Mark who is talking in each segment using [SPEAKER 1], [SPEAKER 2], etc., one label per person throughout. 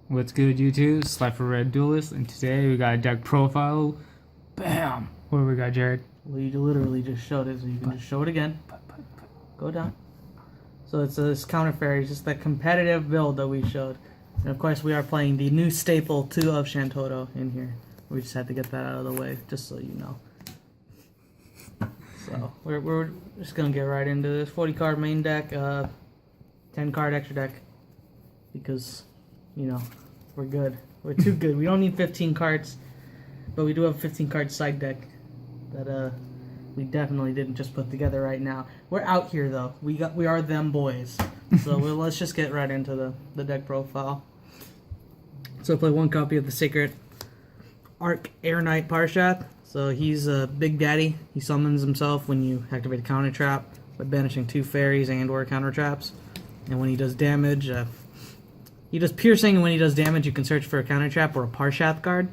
[SPEAKER 1] What's good, YouTube? Slifer Red Duelist, and today we got a deck profile. Bam! What do we got, Jared?
[SPEAKER 2] Well, you literally just showed it, so you can just show it again. Go down. So it's this counter fairy, just that competitive build that we showed. And of course, we are playing the new staple 2 of Shantotto in here. We just had to get that out of the way, just so you know. So we're just gonna get right into this 40 card main deck, 10 card extra deck, because you know we're good. We're too good. We don't need 15 cards, but we do have a 15 card side deck that we definitely didn't just put together right now. We're out here though. We are them boys. So let's just get right into the deck profile. So I play one copy of the Sacred Arc Air Knight Parshath. So he's a big daddy. He summons himself when you activate a counter trap by banishing 2 fairies and/or counter traps. And when he does damage, he does piercing, and when he does damage, you can search for a counter trap or a Parshath card.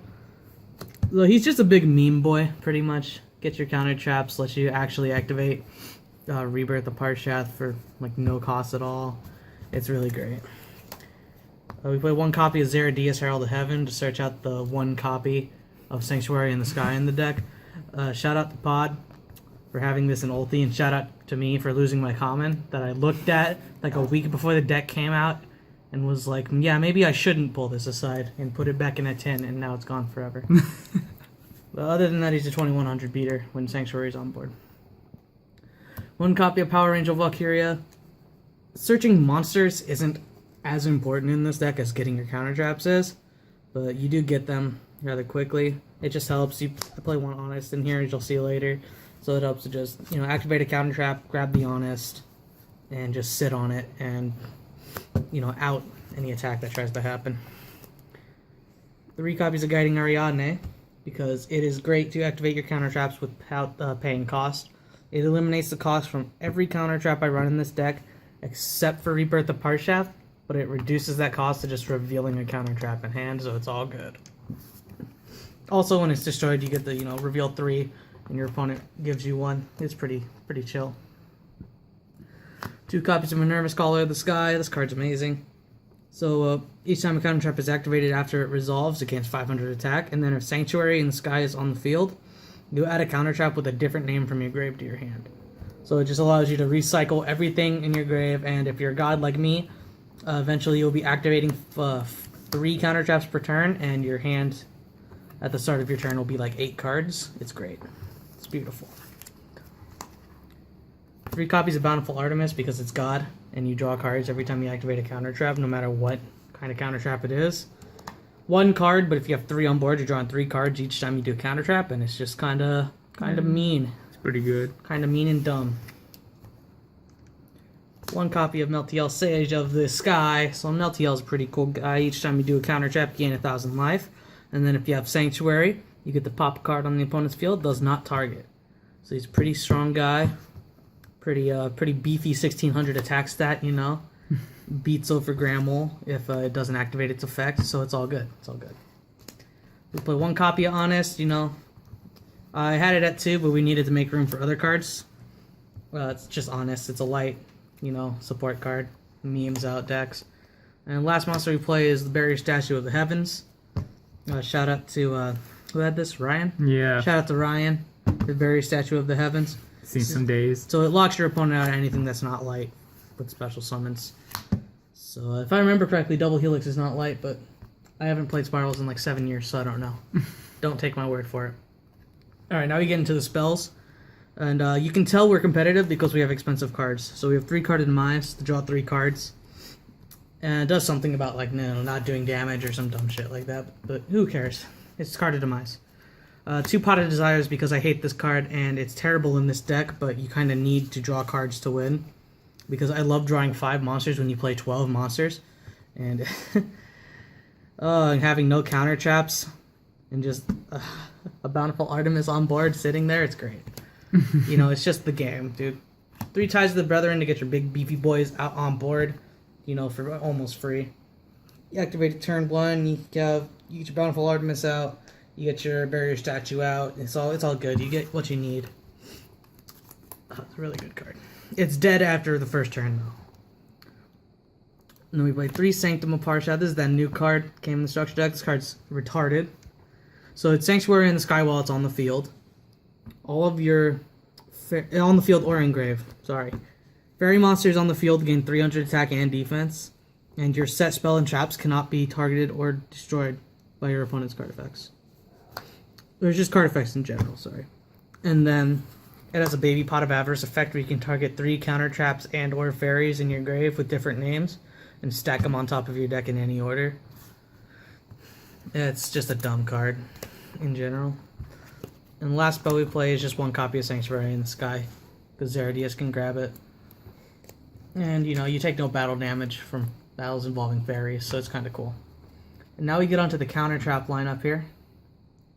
[SPEAKER 2] So he's just a big meme boy, pretty much. Get your counter traps, lets you actually activate Rebirth the Parshath for like no cost at all. It's really great. We play one copy of Zaradias Herald of Heaven to search out the one copy of Sanctuary in the Sky in the deck. Shout out to Pod for having this in Ulti, and shout out to me for losing my common that I looked at like a week before the deck came out and was like, yeah, maybe I shouldn't pull this aside and put it back in a tin, and now it's gone forever. But other than that, he's a 2100 beater when Sanctuary's on board. One copy of Power Angel Valkyria. Searching monsters isn't as important in this deck as getting your counter traps is, but you do get them rather quickly. It just helps. I play one Honest in here, as you'll see later, so it helps to just, you know, activate a counter trap, grab the Honest, and just sit on it and, you know, out any attack that tries to happen. 3 copies of Guiding Ariadne, because it is great to activate your counter traps without paying cost. It eliminates the cost from every counter trap I run in this deck, except for Rebirth the Parshath, but it reduces that cost to just revealing a counter trap in hand, so it's all good. Also, when it's destroyed, you get the, you know, reveal 3, and your opponent gives you 1. It's pretty chill. 2 copies of Minerva Scholar of the Sky. This card's amazing. So each time a counter trap is activated after it resolves, it gains 500 attack, and then if Sanctuary in the Sky is on the field, you add a counter trap with a different name from your grave to your hand. So it just allows you to recycle everything in your grave, and if you're a god like me, eventually you'll be activating 3 counter traps per turn, and your hand at the start of your turn will be like 8 cards. It's great. It's beautiful. 3 copies of Bountiful Artemis because it's God, and you draw cards every time you activate a counter trap, no matter what kind of counter trap it is. 1 card, but if you have 3 on board, you're drawing 3 cards each time you do a counter trap, and it's just kind of mean.
[SPEAKER 1] It's pretty good.
[SPEAKER 2] Kind of mean and dumb. 1 copy of Meltiel Sage of the Sky. So Meltiel's a pretty cool guy. Each time you do a counter trap, you gain 1,000 life. And then if you have Sanctuary, you get the pop card on the opponent's field, does not target. So he's a pretty strong guy. Pretty beefy 1600 attack stat, you know. Beats over Grammel if it doesn't activate its effect, so it's all good. It's all good. We play 1 copy of Honest, you know. I had it at 2, but we needed to make room for other cards. Well, it's just Honest. It's a light, you know, support card. Memes out decks. And last monster we play is the Barrier Statue of the Heavens. Shout out to, who had this? Ryan?
[SPEAKER 1] Yeah.
[SPEAKER 2] Shout out to Ryan, the Barrier Statue of the Heavens.
[SPEAKER 1] Seen some days.
[SPEAKER 2] So it locks your opponent out of anything that's not light with special summons. So if I remember correctly, Double Helix is not light, but I haven't played Spirals in like 7 years, so I don't know. Don't take my word for it. Alright, now we get into the spells. And you can tell we're competitive because we have expensive cards. So we have 3 carded Demise to draw 3 cards. And it does something about, like, no, not doing damage or some dumb shit like that. But who cares? It's carded Demise. 2 Potted Desires because I hate this card and it's terrible in this deck, but you kind of need to draw cards to win. Because I love drawing 5 monsters when you play 12 monsters. And and having no counter traps and just a Bountiful Artemis on board sitting there, it's great. You know, it's just the game, dude. 3 Ties of the Brethren to get your big beefy boys out on board, you know, for almost free. You activate it turn 1, you get your Bountiful Artemis out, you get your Barrier Statue out. It's all good. You get what you need. It's a really good card. It's dead after the first turn, though. And then we play 3 Sanctum of Parshat. This is that new card. Came in the structure deck. This card's retarded. So it's Sanctuary in the sky while it's on the field. All of your... on the field or engrave. Sorry. Fairy monsters on the field gain 300 attack and defense. And your set spell and traps cannot be targeted or destroyed by your opponent's card effects. Or just card effects in general, sorry. And then it has a Baby Pot of Avarice effect where you can target 3 counter traps and or fairies in your grave with different names and stack them on top of your deck in any order. It's just a dumb card in general. And the last spell we play is just 1 copy of Sanctuary in the Sky, because Zeradius can grab it. And, you know, you take no battle damage from battles involving fairies, so it's kind of cool. And now we get onto the counter trap lineup here.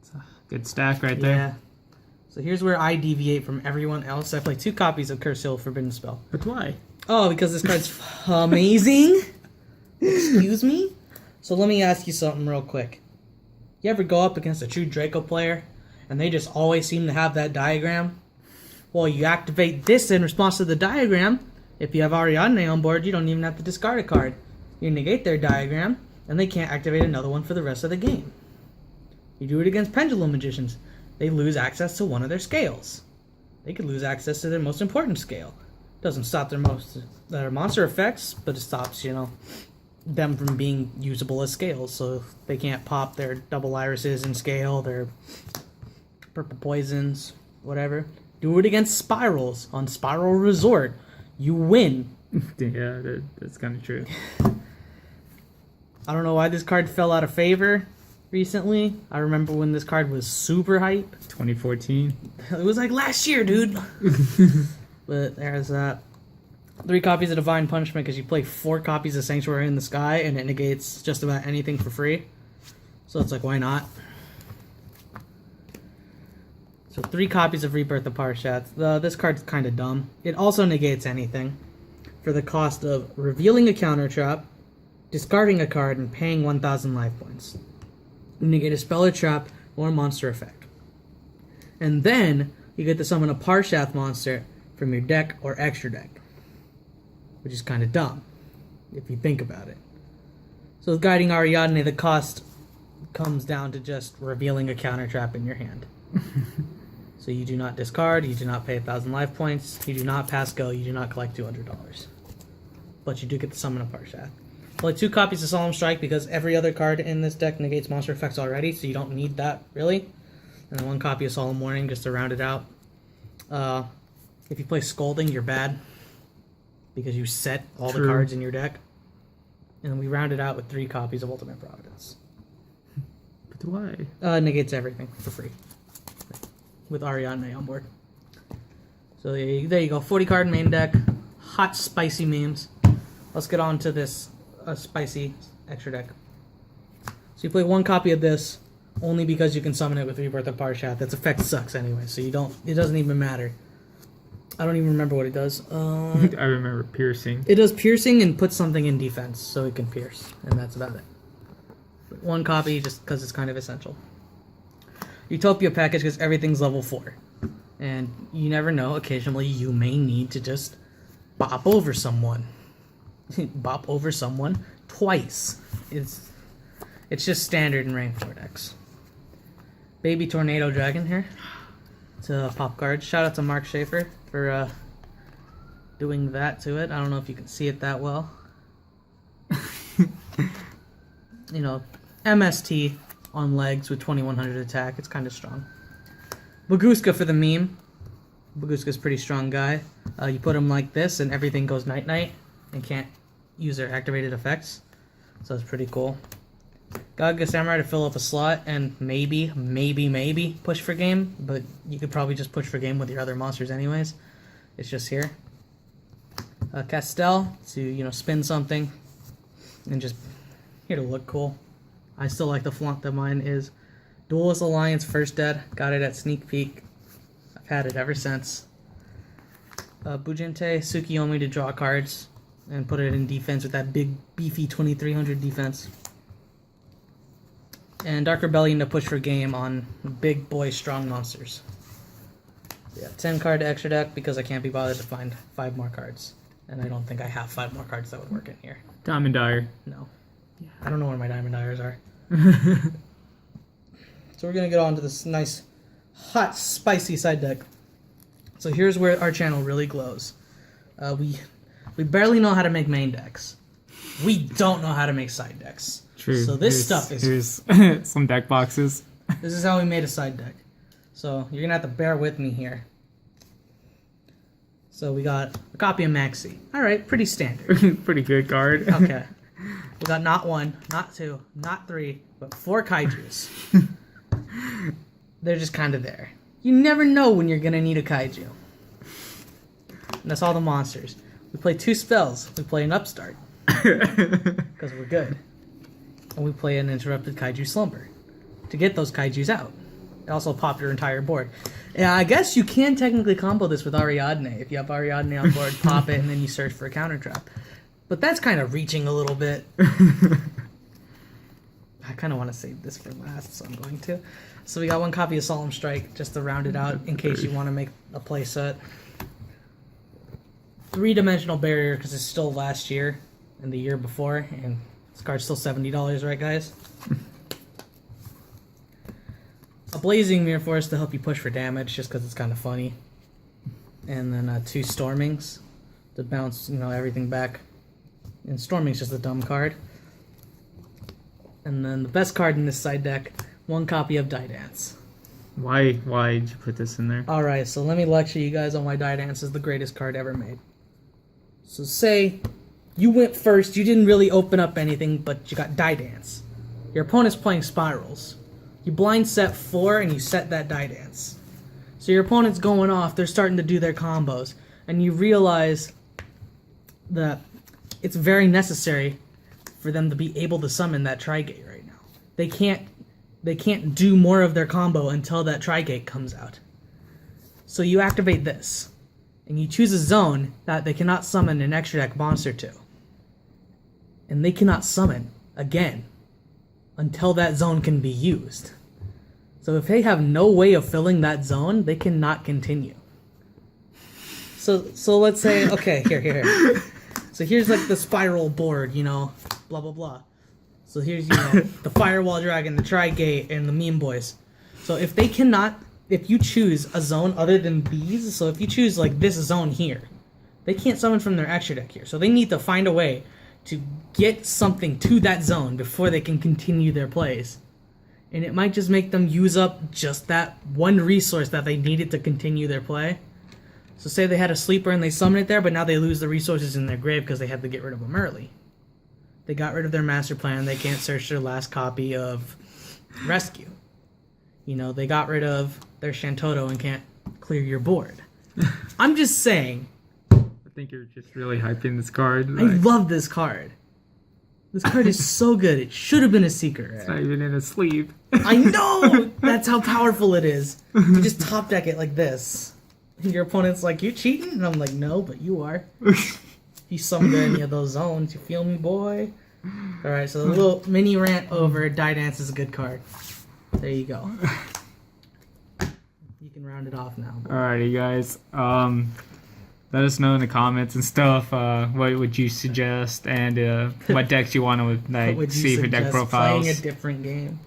[SPEAKER 1] It's a good stack right there.
[SPEAKER 2] Yeah. So here's where I deviate from everyone else. I play 2 copies of Curse Seal Forbidden Spell.
[SPEAKER 1] But why?
[SPEAKER 2] Oh, because this card's amazing. Excuse me? So let me ask you something real quick. You ever go up against a true Draco player, and they just always seem to have that diagram? Well, you activate this in response to the diagram. If you have Ariadne on board, you don't even have to discard a card. You negate their diagram, and they can't activate another one for the rest of the game. You do it against Pendulum Magicians. They lose access to one of their scales. They could lose access to their most important scale. Doesn't stop their monster effects, but it stops, you know, them from being usable as scales. So they can't pop their double irises in scale, their purple poisons, whatever. Do it against spirals on Spiral Resort. You win.
[SPEAKER 1] Yeah, that's kind of true.
[SPEAKER 2] I don't know why this card fell out of favor recently. I remember when this card was super hype.
[SPEAKER 1] 2014.
[SPEAKER 2] It was like last year, dude. But there's that. 3 copies of Divine Punishment because you play 4 copies of Sanctuary in the Sky and it negates just about anything for free. So it's like, why not? So 3 copies of Rebirth of Parshat. This card's kind of dumb. It also negates anything for the cost of revealing a counter trap, discarding a card, and paying 1,000 life points. You negate a spell or trap or monster effect. And then you get to summon a Parshath monster from your deck or extra deck, which is kind of dumb if you think about it. So with Guiding Ariadne, the cost comes down to just revealing a counter trap in your hand. So you do not discard, you do not pay 1,000 life points, you do not pass go, you do not collect $200. But you do get to summon a Parshath. Play 2 copies of Solemn Strike because every other card in this deck negates monster effects already, so you don't need that, really. And then 1 copy of Solemn Warning just to round it out. If you play Scolding, you're bad, because you set all the cards in your deck. And then we round it out with 3 copies of Ultimate Providence.
[SPEAKER 1] But why?
[SPEAKER 2] Negates everything for free. With Ariadne on board. So there you go. 40 card main deck. Hot, spicy memes. Let's get on to this spicy extra deck. So you play 1 copy of this only because you can summon it with Rebirth of Parshat. Its effect sucks anyway, so you don't. It doesn't even matter. I don't even remember what it does.
[SPEAKER 1] I remember piercing.
[SPEAKER 2] It does piercing and puts something in defense, so it can pierce, and that's about it. But 1 copy just because it's kind of essential. Utopia package because everything's level 4. And you never know, occasionally you may need to just bop over someone. Bop over someone twice. It's just standard in rank 4 decks. Baby Tornado Dragon here. It's a pop card. Shout out to Mark Schaefer for doing that to it. I don't know if you can see it that well. You know, MST on legs with 2100 attack. It's kind of strong. Baguska for the meme. Baguska's a pretty strong guy. You put him like this and everything goes night-night and can't use their activated effects. So that's pretty cool. Gaga Samurai to fill up a slot and maybe push for game, but you could probably just push for game with your other monsters anyways. It's just here. Castel to, you know, spin something and just here to look cool. I still like the flaunt that mine is. Duelist Alliance First Dead. Got it at Sneak Peek. I've had it ever since. Bujinte Tsukiyomi to draw cards and put it in defense with that big beefy 2300 defense. And Dark Rebellion to push for game on big boy strong monsters. Yeah, 10 card extra deck because I can't be bothered to find 5 more cards. And I don't think I have 5 more cards that would work in here.
[SPEAKER 1] Diamond Dyer.
[SPEAKER 2] No. I don't know where my Diamond Dyers are. So we're going to get on to this nice, hot, spicy side deck. So here's where our channel really glows. We barely know how to make main decks. We don't know how to make side decks.
[SPEAKER 1] True.
[SPEAKER 2] So this stuff is...
[SPEAKER 1] Here's some deck boxes.
[SPEAKER 2] This is how we made a side deck. So you're going to have to bear with me here. So we got a copy of Maxi. Alright, pretty standard.
[SPEAKER 1] Pretty good card.
[SPEAKER 2] Okay. We got not 1, not 2, not 3, but 4 kaijus. They're just kind of there. You never know when you're going to need a kaiju. And that's all the monsters. We play 2 spells. We play an Upstart. Because we're good. And we play an Interrupted Kaiju Slumber. To get those kaijus out. It also pop your entire board. Yeah, I guess you can technically combo this with Ariadne. If you have Ariadne on board, pop it, and then you search for a counter trap. But that's kind of reaching a little bit. I kind of want to save this for last, so I'm going to. So we got 1 copy of Solemn Strike, just to round it out, in case you want to make a play set. 3-dimensional barrier, because it's still last year and the year before, and this card's still $70, right, guys? A Blazing Mirror Force to help you push for damage, just because it's kind of funny. And then 2 Stormings to bounce, everything back. And Storming's just a dumb card. And then the best card in this side deck, 1 copy of Die Dance.
[SPEAKER 1] Why did you put this in there?
[SPEAKER 2] Alright, so let me lecture you guys on why Die Dance is the greatest card ever made. So say you went first, you didn't really open up anything, but you got Die Dance. Your opponent's playing Spirals. You blind set 4 and you set that Die Dance. So your opponent's going off, they're starting to do their combos, and you realize that it's very necessary for them to be able to summon that Tri-Gate right now. They can't do more of their combo until that Tri-Gate comes out. So you activate this, and you choose a zone that they cannot summon an extra deck monster to. And they cannot summon again until that zone can be used. So if they have no way of filling that zone, they cannot continue. So let's say, okay, here. So here's like the spiral board, blah, blah, blah. So here's, the Firewall Dragon, the Tri-Gate, and the Meme Boys. So if you choose a zone other than these, so if you choose like this zone here, they can't summon from their extra deck here. So they need to find a way to get something to that zone before they can continue their plays. And it might just make them use up just that one resource that they needed to continue their play. So say they had a sleeper and they summon it there, but now they lose the resources in their grave because they had to get rid of them early. They got rid of their master plan, they can't search their last copy of Rescue. They got rid of their Shantoto and can't clear your board. I'm just saying.
[SPEAKER 1] I think you're just really hyping this card.
[SPEAKER 2] I love this card. This card is so good. It should have been a secret.
[SPEAKER 1] It's not even in a sleeve.
[SPEAKER 2] I know! That's how powerful it is. You just top deck it like this. And your opponent's like, you cheating? And I'm like, no, but you are. You summoned any of those zones. You feel me, boy? Alright, so a little mini rant over Die Dance is a good card. There you go. You can round it off now.
[SPEAKER 1] Alrighty, guys. Let us know in the comments and stuff. What would you suggest, and what decks you want to see for deck profiles?
[SPEAKER 2] Playing a different game.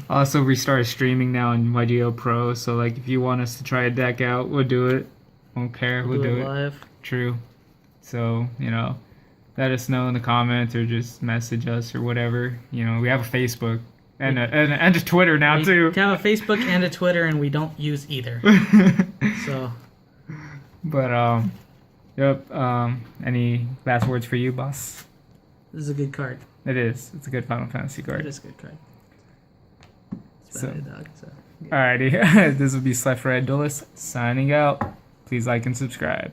[SPEAKER 1] Also, we started streaming now on YuGiOh Pro, so if you want us to try a deck out, we'll do it. Won't care. We'll do it
[SPEAKER 2] live.
[SPEAKER 1] True. So let us know in the comments or just message us or whatever. We have a Facebook and a Twitter now too.
[SPEAKER 2] We have a Facebook and a Twitter, and we don't use either. So.
[SPEAKER 1] But yep. Any last words for you, boss?
[SPEAKER 2] This is a good card.
[SPEAKER 1] It is. It's a good Final Fantasy card.
[SPEAKER 2] It is a good card. It's a dog. So.
[SPEAKER 1] Yeah. Alrighty. This will be Red Duelist signing out. Please like and subscribe.